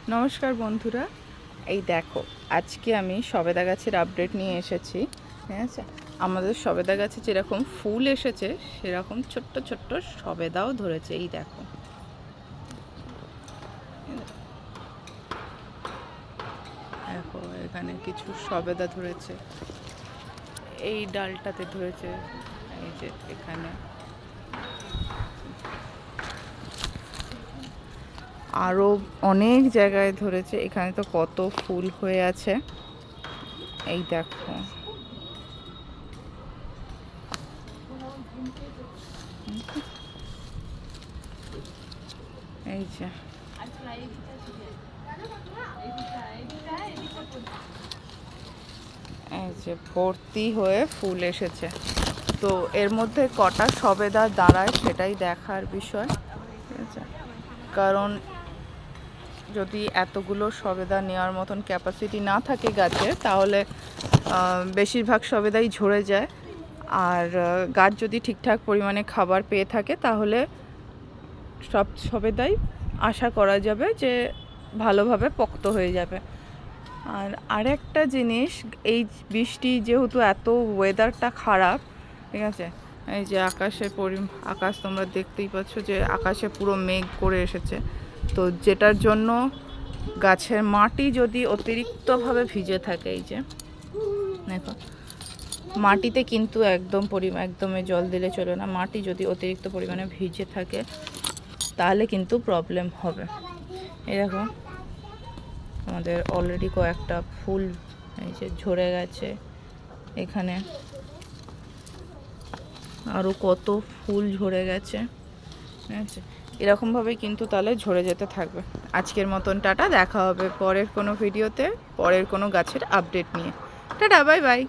নমস্কার বন্ধুরা, এই দেখো আজকে আমি সবেদা গাছের আপডেট নিয়ে এসেছি। ঠিক আছে, আমাদের সবেদা গাছে যেরকম ফুল এসেছে সেরকম ছোট্ট ছোট্ট সবেদাও ধরেছে। এই দেখো, দেখো এখানে কিছু সবেদা ধরেছে, এই ডালটাতে ধরেছে, এই যে এখানে আরও অনেক জায়গায় ধরেছে। এখানে তো কত ফুল হয়ে আছে, এই দেখো। এই যে এই যে ভর্তি হয়ে ফুল এসেছে। তো এর মধ্যে কটা সবেদা দাঁড়ায় সেটাই দেখার বিষয়। ঠিক আছে, কারণ যদি এতগুলো সবেদা নেওয়ার মতন ক্যাপাসিটি না থাকে গাছে, তাহলে বেশিরভাগ সবেদাই ঝরে যায়। আর গাছ যদি ঠিকঠাক পরিমাণে খাবার পেয়ে থাকে তাহলে সব সবেদাই আশা করা যাবে যে ভালোভাবে পোক্ত হয়ে যাবে। আর আরেকটা জিনিস, এই বৃষ্টি যেহেতু এত ওয়েদারটা খারাপ, ঠিক আছে, এই যে আকাশ তোমরা দেখতেই পাচ্ছ যে আকাশে পুরো মেঘ করে এসেছে। তো যেটার জন্য গাছের মাটি যদি অতিরিক্তভাবে ভিজে থাকে, এই যে দেখো মাটিতে কিন্তু একদমই জল দিলে চলে না। মাটি যদি অতিরিক্ত পরিমাণে ভিজে থাকে তাহলে কিন্তু প্রবলেম হবে। এরকম আমাদের অলরেডি কয়েকটা ফুল এই যে ঝরে গেছে, এখানে আরও কত ফুল ঝরে গেছে। ঠিক আছে, এরকমভাবেই কিন্তু তাহলে ঝরে যেতে থাকবে। আজকের মতন টাটা, দেখা হবে পরের কোনো ভিডিওতে, পরের কোনো গাছের আপডেট নিয়ে। Tata, bye bye.